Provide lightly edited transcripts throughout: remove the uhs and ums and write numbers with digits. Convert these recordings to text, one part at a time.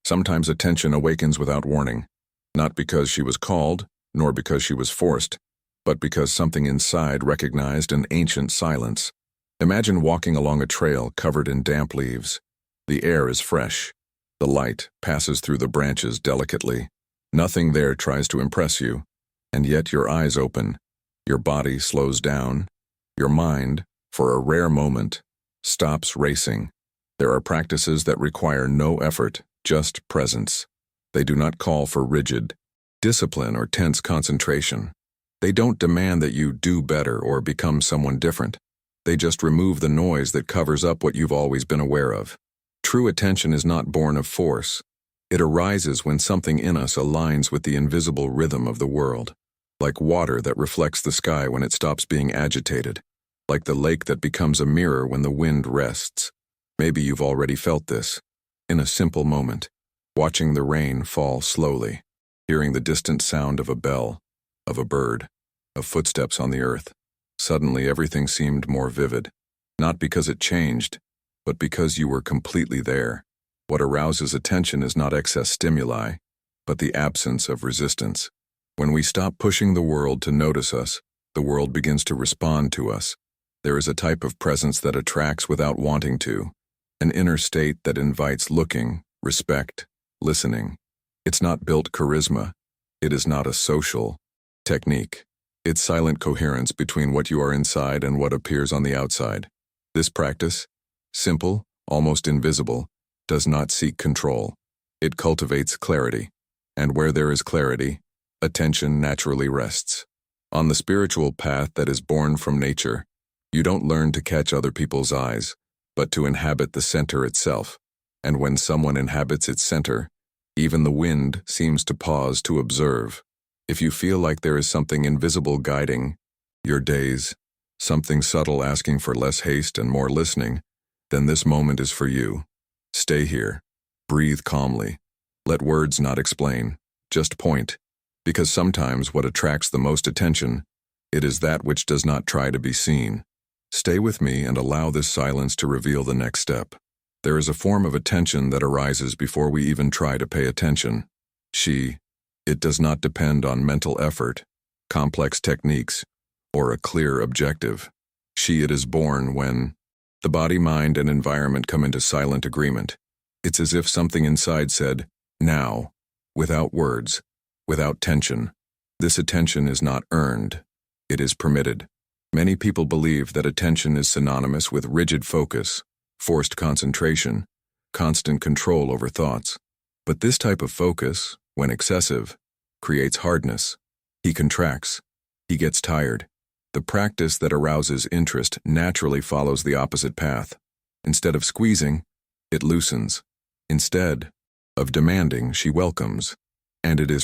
Sometimes attention awakens without warning, not because she was called, nor because she was forced, but because something inside recognized an ancient silence. Imagine walking along a trail covered in damp leaves. The air is fresh. The light passes through the branches delicately. Nothing there tries to impress you, and yet your eyes open. Your body slows down. Your mind, for a rare moment, stops racing. There are practices that require no effort, just presence. They do not call for rigid discipline or tense concentration. They don't demand that you do better or become someone different. They just remove the noise that covers up what you've always been aware of. True attention is not born of force. It arises when something in us aligns with the invisible rhythm of the world, like water that reflects the sky when it stops being agitated, like the lake that becomes a mirror when the wind rests. Maybe you've already felt this, in a simple moment, watching the rain fall slowly, hearing the distant sound of a bell, of a bird, of footsteps on the earth. Suddenly everything seemed more vivid, not because it changed, but because you were completely there. What arouses attention is not excess stimuli, but the absence of resistance. When we stop pushing the world to notice us, the world begins to respond to us. There is a type of presence that attracts without wanting to, an inner state that invites looking, respect, listening. It's not built charisma. It is not a social technique. It's silent coherence between what you are inside and what appears on the outside. This practice, simple, almost invisible, does not seek control. It cultivates clarity. And where there is clarity, attention naturally rests. On the spiritual path that is born from nature, you don't learn to catch other people's eyes, but to inhabit the center itself. And when someone inhabits its center, even the wind seems to pause to observe. If you feel like there is something invisible guiding your days, something subtle asking for less haste and more listening, then this moment is for you. Stay here. Breathe calmly. Let words not explain, just point. Because sometimes what attracts the most attention, it is that which does not try to be seen. Stay with me and allow this silence to reveal the next step. There is a form of attention that arises before we even try to pay attention. It does not depend on mental effort, complex techniques, or a clear objective. It is born when the body, mind, and environment come into silent agreement. It's as if something inside said, now, without words, without tension. This attention is not earned. It is permitted. Many people believe that attention is synonymous with rigid focus, forced concentration, constant control over thoughts. But this type of focus, when excessive, creates hardness. He contracts. He gets tired. The practice that arouses interest naturally follows the opposite path. Instead of squeezing, it loosens. Instead of demanding, she welcomes. And it is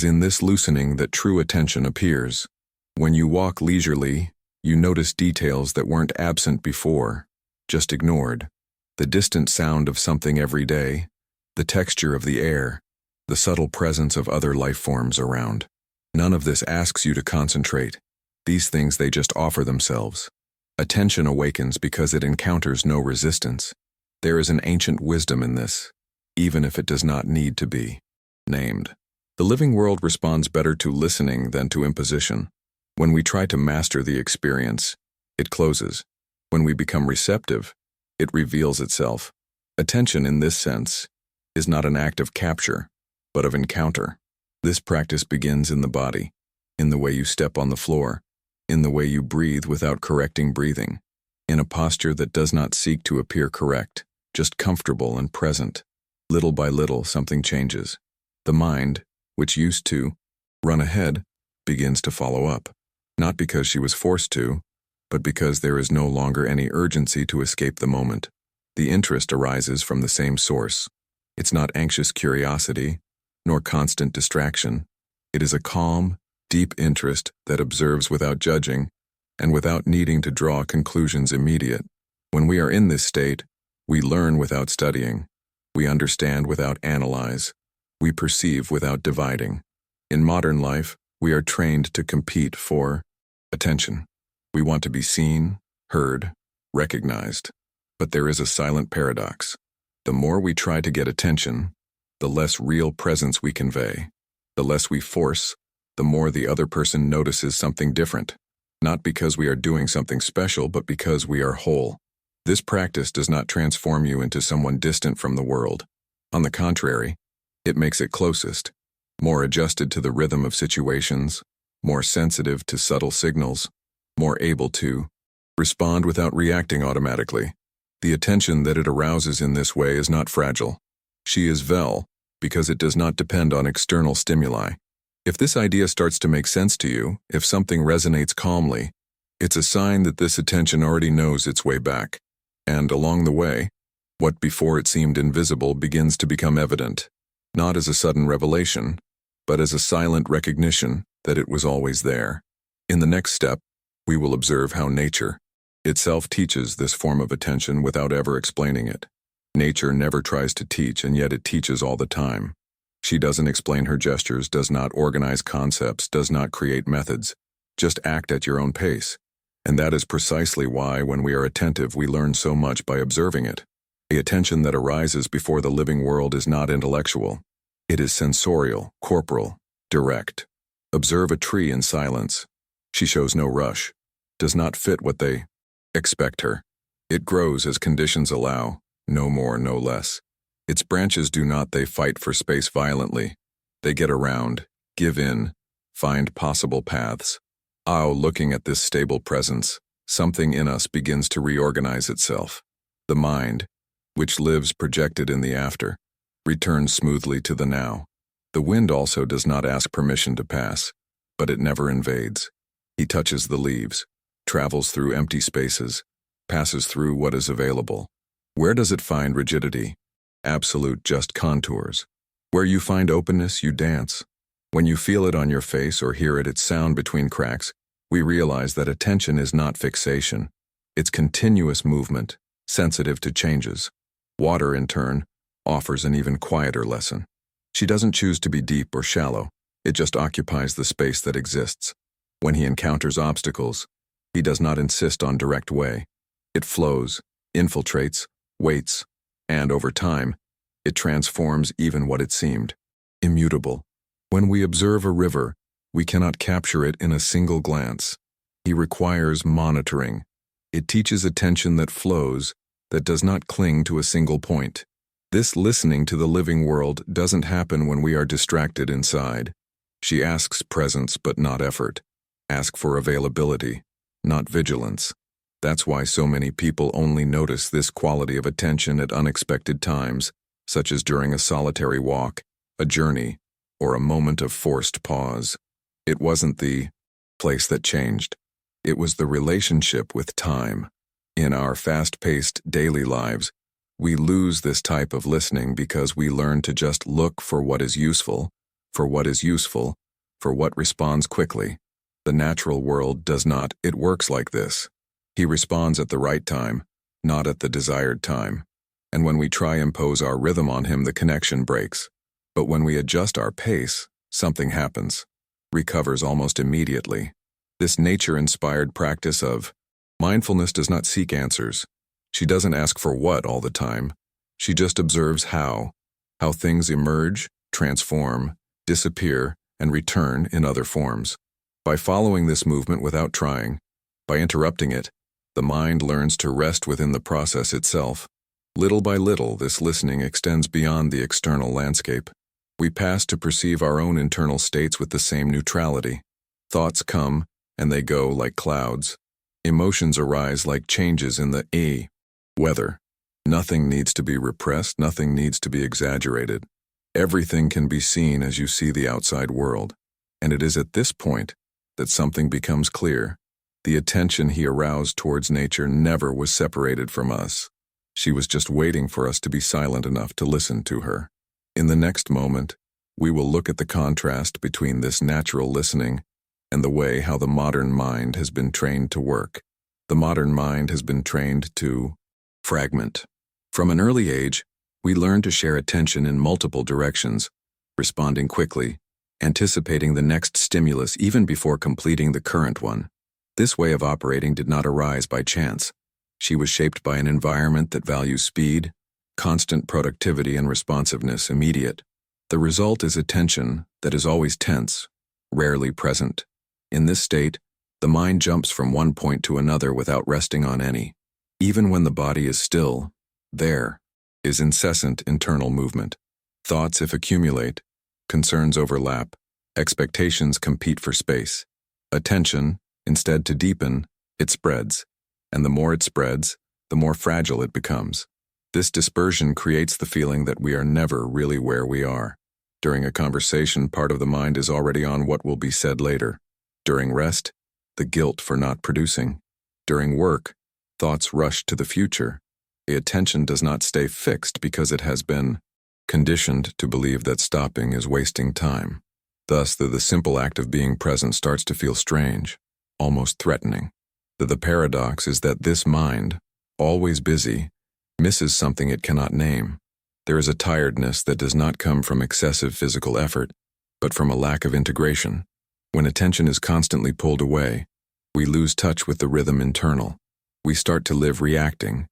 in this loosening that true attention appears. When you walk leisurely, you notice details that weren't absent before, just ignored. The distant sound of something every day, the texture of the air, the subtle presence of other life forms around. None of this asks you to concentrate. These things, they just offer themselves. Attention awakens because it encounters no resistance. There is an ancient wisdom in this, even if it does not need to be named. The living world responds better to listening than to imposition. When we try to master the experience, it closes. When we become receptive, it reveals itself. Attention in this sense is not an act of capture, but of encounter. This practice begins in the body, in the way you step on the floor, in the way you breathe without correcting breathing, in a posture that does not seek to appear correct, just comfortable and present. Little by little, something changes. The mind, which used to run ahead, begins to follow up, not because she was forced to, but because there is no longer any urgency to escape the moment. The interest arises from the same source. It's not anxious curiosity, nor constant distraction. It is a calm, deep interest that observes without judging and without needing to draw conclusions immediate. When we are in this state, we learn without studying. We understand without analyze. We perceive without dividing. In modern life, we are trained to compete for attention. We want to be seen, heard, recognized. But there is a silent paradox. The more we try to get attention, the less real presence we convey. The less we force, the more the other person notices something different. Not because we are doing something special, but because we are whole. This practice does not transform you into someone distant from the world. On the contrary, it makes it closest, more adjusted to the rhythm of situations, more sensitive to subtle signals, more able to respond without reacting automatically. The attention that it arouses in this way is not fragile. She is vel, because it does not depend on external stimuli. If this idea starts to make sense to you, if something resonates calmly, it's a sign that this attention already knows its way back. And along the way, what before it seemed invisible begins to become evident, not as a sudden revelation, but as a silent recognition that it was always there. In the next step, we will observe how nature itself teaches this form of attention without ever explaining it. Nature never tries to teach, and yet it teaches all the time. She doesn't explain her gestures, does not organize concepts, does not create methods. Just act at your own pace. And that is precisely why, when we are attentive, we learn so much by observing it. The attention that arises before the living world is not intellectual. It is sensorial, corporal, direct. Observe a tree in silence. She shows no rush, does not fit what they expect her. It grows as conditions allow, no more, no less. Its branches do not, they fight for space violently. They get around, give in, find possible paths. Looking at this stable presence, something in us begins to reorganize itself. The mind, which lives projected in the after, returns smoothly to the now. The wind also does not ask permission to pass, but it never invades. He touches the leaves, travels through empty spaces, passes through what is available. Where does it find rigidity? Absolute just contours. Where you find openness, you dance. When you feel it on your face or hear its sound between cracks, we realize that attention is not fixation. It's continuous movement, sensitive to changes. Water, in turn, offers an even quieter lesson. She doesn't choose to be deep or shallow. It just occupies the space that exists. When he encounters obstacles, he does not insist on direct way. It flows, infiltrates, waits, and over time, it transforms even what it seemed immutable. When we observe a river, we cannot capture it in a single glance. He requires monitoring. It teaches attention that flows, that does not cling to a single point. This listening to the living world doesn't happen when we are distracted inside. She asks presence but not effort. Ask for availability, not vigilance. That's why so many people only notice this quality of attention at unexpected times, such as during a solitary walk, a journey, or a moment of forced pause. It wasn't the place that changed. It was the relationship with time. In our fast-paced daily lives, we lose this type of listening because we learn to just look for what is useful, for what is useful, for what responds quickly. The natural world does not. It works like this. He responds at the right time, not at the desired time. And when we try impose our rhythm on him, the connection breaks. But when we adjust our pace, something happens. Recovers almost immediately. This nature-inspired practice of mindfulness does not seek answers. She doesn't ask for what all the time. She just observes how things emerge, transform, disappear, and return in other forms. By following this movement without trying, by interrupting it, the mind learns to rest within the process itself. Little by little, this listening extends beyond the external landscape. We pass to perceive our own internal states with the same neutrality. Thoughts come, and they go like clouds. Emotions arise like changes in the weather. Nothing needs to be repressed, nothing needs to be exaggerated. Everything can be seen as you see the outside world. And it is at this point that something becomes clear. The attention he aroused towards nature never was separated from us. She was just waiting for us to be silent enough to listen to her. In the next moment, we will look at the contrast between this natural listening and the way how the modern mind has been trained to work. The modern mind has been trained to fragment. From an early age, we learn to share attention in multiple directions, responding quickly, anticipating the next stimulus even before completing the current one. This way of operating did not arise by chance. She was shaped by an environment that values speed, constant productivity and responsiveness immediate. The result is attention that is always tense, rarely present. In this state, the mind jumps from one point to another without resting on any. Even when the body is still, there is incessant internal movement. Thoughts accumulate, concerns overlap, expectations compete for space. Attention, instead to deepen, it spreads. And the more it spreads, the more fragile it becomes. This dispersion creates the feeling that we are never really where we are. During a conversation, part of the mind is already on what will be said later. During rest, the guilt for not producing. During work, thoughts rush to the future. The attention does not stay fixed because it has been conditioned to believe that stopping is wasting time. Thus, the simple act of being present starts to feel strange, almost threatening. The paradox is that this mind, always busy, misses something it cannot name. There is a tiredness that does not come from excessive physical effort, but from a lack of integration. When attention is constantly pulled away, we lose touch with the rhythm internal. We start to live reacting,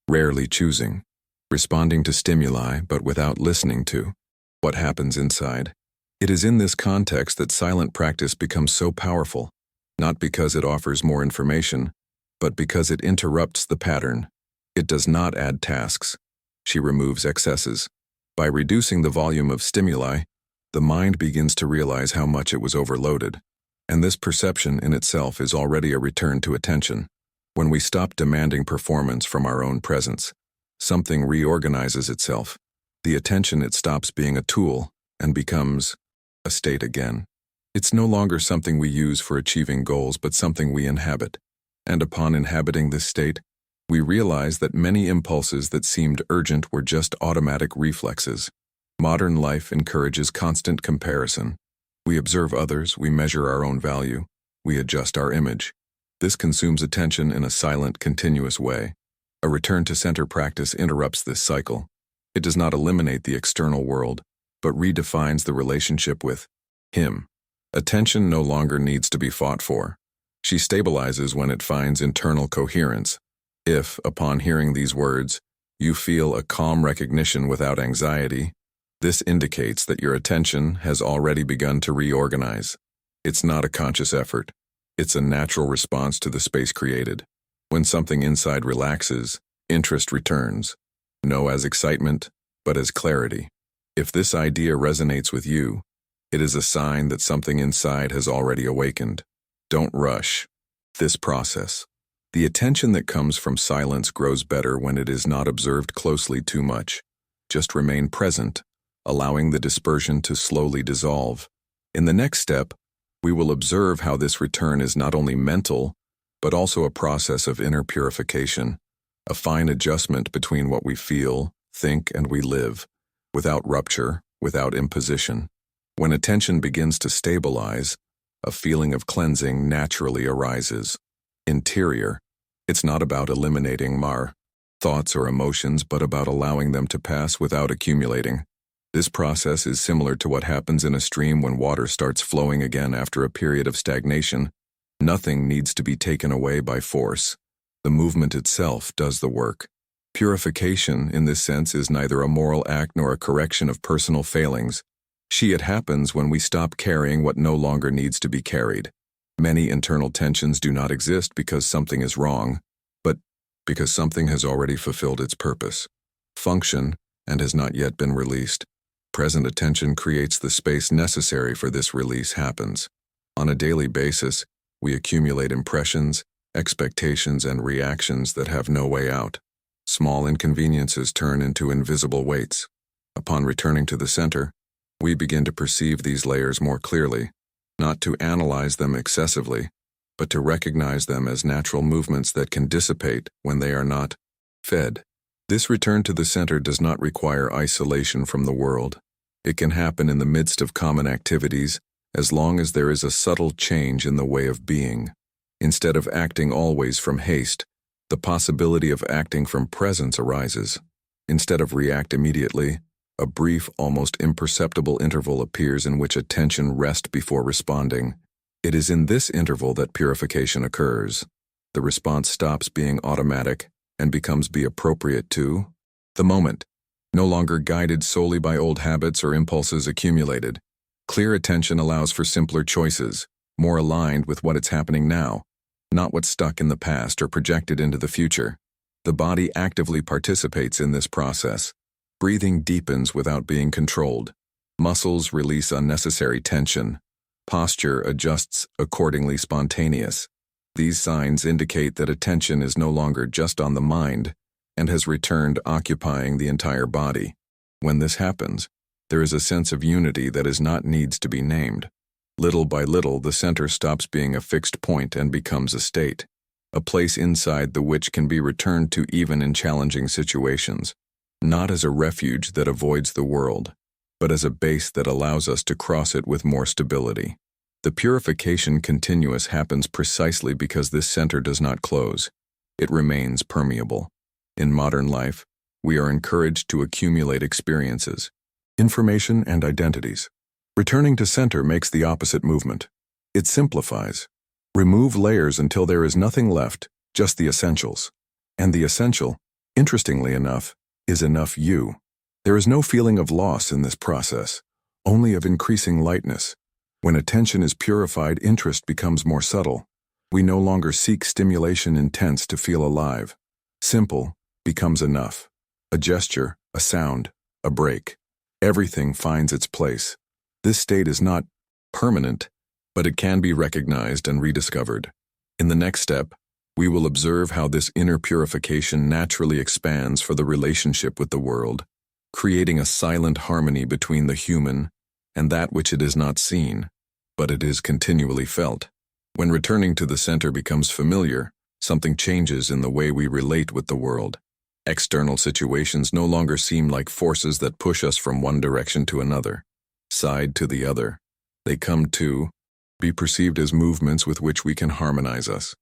rarely choosing, responding to stimuli but without listening to what happens inside. It is in this context that silent practice becomes so powerful, not because it offers more information, but because it interrupts the pattern. It does not add tasks. She removes excesses. By reducing the volume of stimuli, the mind begins to realize how much it was overloaded. And this perception in itself is already a return to attention. When we stop demanding performance from our own presence, something reorganizes itself. The attention, it stops being a tool and becomes a state again. It's no longer something we use for achieving goals, but something we inhabit. And upon inhabiting this state, we realize that many impulses that seemed urgent were just automatic reflexes. Modern life encourages constant comparison. We observe others, we measure our own value, we adjust our image. This consumes attention in a silent, continuous way. A return to center practice interrupts this cycle. It does not eliminate the external world, but redefines the relationship with him. Attention no longer needs to be fought for. She stabilizes when it finds internal coherence. If, upon hearing these words, you feel a calm recognition without anxiety, this indicates that your attention has already begun to reorganize. It's not a conscious effort. It's a natural response to the space created. When something inside relaxes, interest returns, no as excitement, but as clarity. If this idea resonates with you, it is a sign that something inside has already awakened. Don't rush this process. The attention that comes from silence grows better when it is not observed closely too much. Just remain present, allowing the dispersion to slowly dissolve. In the next step, we will observe how this return is not only mental, but also a process of inner purification, a fine adjustment between what we feel, think, and we live, without rupture, without imposition. When attention begins to stabilize, a feeling of cleansing naturally arises. Interior, it's not about eliminating thoughts or emotions, but about allowing them to pass without accumulating. This process is similar to what happens in a stream when water starts flowing again after a period of stagnation. Nothing needs to be taken away by force. The movement itself does the work. Purification, in this sense, is neither a moral act nor a correction of personal failings. It happens when we stop carrying what no longer needs to be carried. Many internal tensions do not exist because something is wrong, but because something has already fulfilled its purpose, function, and has not yet been released. Present attention creates the space necessary for this release happens. On a daily basis, we accumulate impressions, expectations, and reactions that have no way out. Small inconveniences turn into invisible weights. Upon returning to the center, we begin to perceive these layers more clearly, not to analyze them excessively, but to recognize them as natural movements that can dissipate when they are not fed. This return to the center does not require isolation from the world. It can happen in the midst of common activities, as long as there is a subtle change in the way of being. Instead of acting always from haste, the possibility of acting from presence arises. Instead of react immediately, a brief, almost imperceptible interval appears in which attention rests before responding. It is in this interval that purification occurs. The response stops being automatic and becomes appropriate to the moment. no longer guided solely by old habits or impulses accumulated. Clear attention allows for simpler choices, more aligned with what is happening now, not what's stuck in the past or projected into the future. The body actively participates in this process. Breathing deepens without being controlled. Muscles release unnecessary tension. Posture adjusts accordingly spontaneous. These signs indicate that attention is no longer just on the mind and has returned occupying the entire body. When this happens, there is a sense of unity that needs to be named. Little by little, the center stops being a fixed point and becomes a state, a place inside the which can be returned to even in challenging situations, not as a refuge that avoids the world, but as a base that allows us to cross it with more stability. The purification continuous happens precisely because this center does not close. It remains permeable. In modern life, we are encouraged to accumulate experiences, information, and identities. Returning to center makes the opposite movement. It simplifies. Remove layers until there is nothing left, just the essentials. And the essential, interestingly enough, is enough you. There is no feeling of loss in this process, only of increasing lightness. When attention is purified, interest becomes more subtle. We no longer seek stimulation intense to feel alive. Simple becomes enough. A gesture, a sound, a break. Everything finds its place. This state is not permanent, but it can be recognized and rediscovered. In the next step, we will observe how this inner purification naturally expands for the relationship with the world, creating a silent harmony between the human and that which it is not seen, but it is continually felt. When returning to the center becomes familiar, something changes in the way we relate with the world. External situations no longer seem like forces that push us from one direction to another, side to the other. They come to be perceived as movements with which we can harmonize us.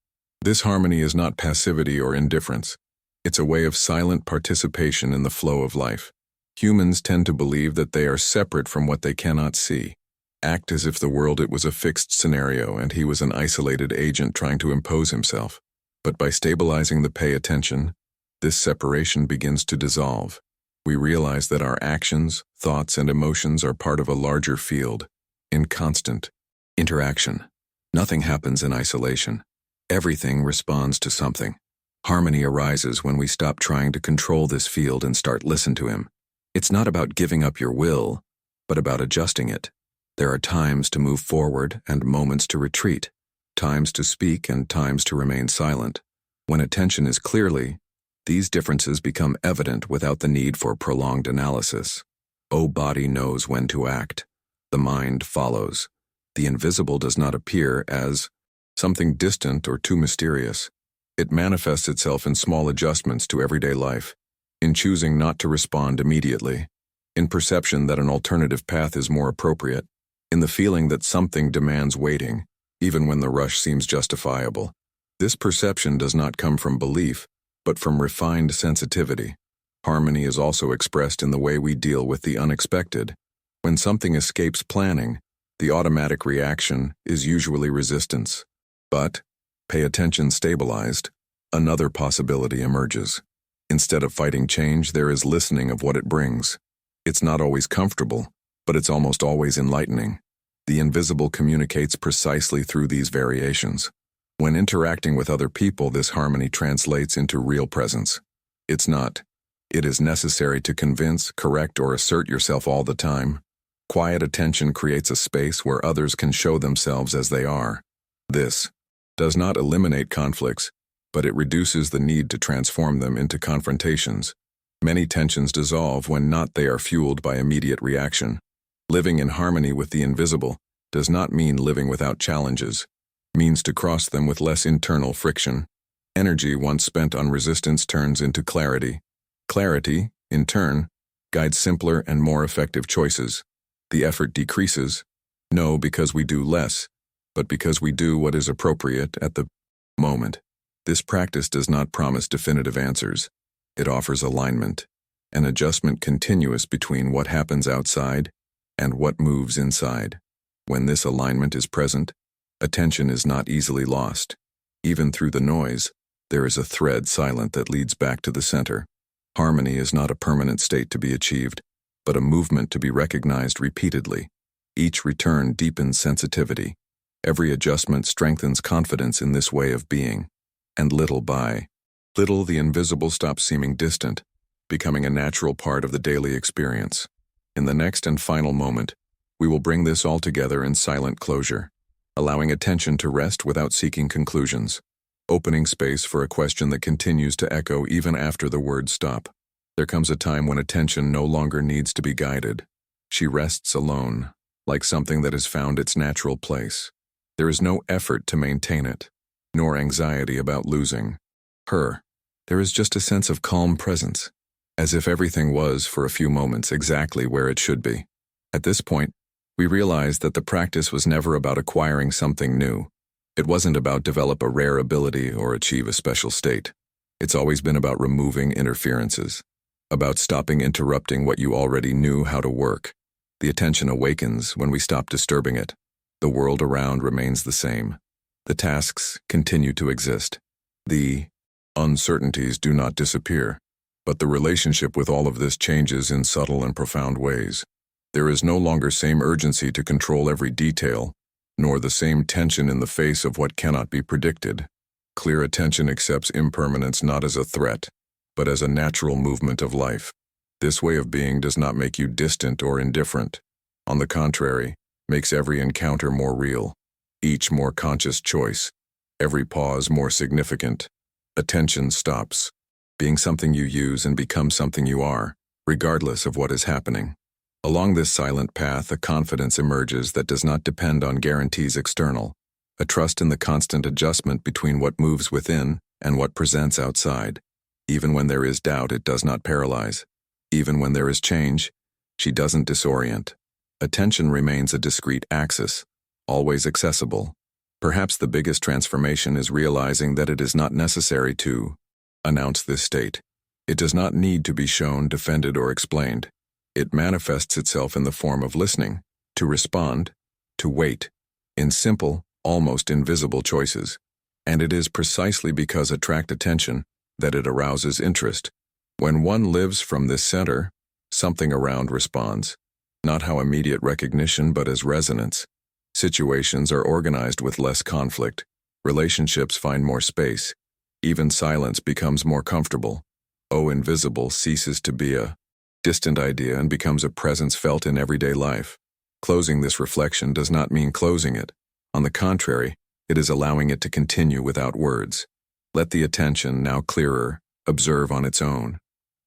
This harmony is not passivity or indifference. It's a way of silent participation in the flow of life. Humans tend to believe that they are separate from what they cannot see, act as if the world it was a fixed scenario and he was an isolated agent trying to impose himself. But by stabilizing the pay attention, this separation begins to dissolve. We realize that our actions, thoughts, and emotions are part of a larger field, in constant interaction. Nothing happens in isolation. Everything responds to something. Harmony arises when we stop trying to control this field and start listening to him. It's not about giving up your will, but about adjusting it. There are times to move forward and moments to retreat, times to speak and times to remain silent. When attention is clearly, these differences become evident without the need for prolonged analysis. Body knows when to act. The mind follows. The invisible does not appear as something distant or too mysterious. It manifests itself in small adjustments to everyday life, in choosing not to respond immediately, in perception that an alternative path is more appropriate, in the feeling that something demands waiting, even when the rush seems justifiable. This perception does not come from belief, but from refined sensitivity. Harmony is also expressed in the way we deal with the unexpected. When something escapes planning, the automatic reaction is usually resistance. But, pay attention stabilized, another possibility emerges. Instead of fighting change, there is listening of what it brings. It's not always comfortable, but it's almost always enlightening. The invisible communicates precisely through these variations. When interacting with other people, this harmony translates into real presence. It is necessary to convince, correct, or assert yourself all the time. Quiet attention creates a space where others can show themselves as they are. This does not eliminate conflicts, but it reduces the need to transform them into confrontations. Many tensions dissolve when they are fueled by immediate reaction. Living in harmony with the invisible does not mean living without challenges. Means to cross them with less internal friction. Energy once spent on resistance turns into clarity. Clarity, in turn, guides simpler and more effective choices. The effort decreases, no because we do less, but because we do what is appropriate at the moment. This practice does not promise definitive answers. It offers alignment, an adjustment continuous between what happens outside and what moves inside. When this alignment is present, attention is not easily lost. Even through the noise, there is a thread silent that leads back to the center. Harmony is not a permanent state to be achieved, but a movement to be recognized repeatedly. Each return deepens sensitivity. Every adjustment strengthens confidence in this way of being. And little by little, the invisible stops seeming distant, becoming a natural part of the daily experience. In the next and final moment, we will bring this all together in silent closure, allowing attention to rest without seeking conclusions, opening space for a question that continues to echo even after the words stop. There comes a time when attention no longer needs to be guided. She rests alone, like something that has found its natural place. There is no effort to maintain it, nor anxiety about losing her. There is just a sense of calm presence, as if everything was, for a few moments, exactly where it should be. At this point, we realized that the practice was never about acquiring something new. It wasn't about develop a rare ability or achieve a special state. It's always been about removing interferences, about stopping interrupting what you already knew how to work. The attention awakens when we stop disturbing it. The world around remains the same. The tasks continue to exist. The uncertainties do not disappear. But the relationship with all of this changes in subtle and profound ways. There is no longer same urgency to control every detail, nor the same tension in the face of what cannot be predicted. Clear attention accepts impermanence not as a threat, but as a natural movement of life. This way of being does not make you distant or indifferent. On the contrary, makes every encounter more real, each more conscious choice, every pause more significant. Attention stops being something you use and becomes something you are, regardless of what is happening. Along this silent path, a confidence emerges that does not depend on guarantees external, a trust in the constant adjustment between what moves within and what presents outside. Even when there is doubt, it does not paralyze. Even when there is change, she doesn't disorient. Attention remains a discrete axis, always accessible. Perhaps the biggest transformation is realizing that it is not necessary to announce this state. It does not need to be shown, defended, or explained. It manifests itself in the form of listening, to respond, to wait, in simple, almost invisible choices. And it is precisely because attract attention that it arouses interest. When one lives from this center, something around responds, not how immediate recognition but as resonance. Situations are organized with less conflict. Relationships find more space. Even silence becomes more comfortable. Invisible ceases to be a distant idea and becomes a presence felt in everyday life. Closing this reflection does not mean closing it. On the contrary, it is allowing it to continue without words. Let the attention, now clearer, observe on its own.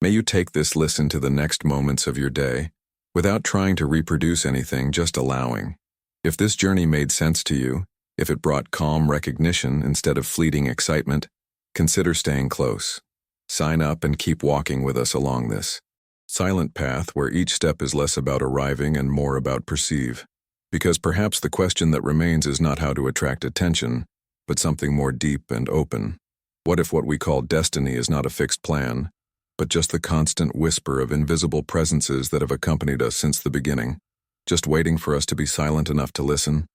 May you take this listen to the next moments of your day, without trying to reproduce anything, just allowing. If this journey made sense to you, if it brought calm recognition instead of fleeting excitement, consider staying close. Sign up and keep walking with us along this silent path where each step is less about arriving and more about perceive. Because perhaps the question that remains is not how to attract attention, but something more deep and open. What if what we call destiny is not a fixed plan, but just the constant whisper of invisible presences that have accompanied us since the beginning, just waiting for us to be silent enough to listen?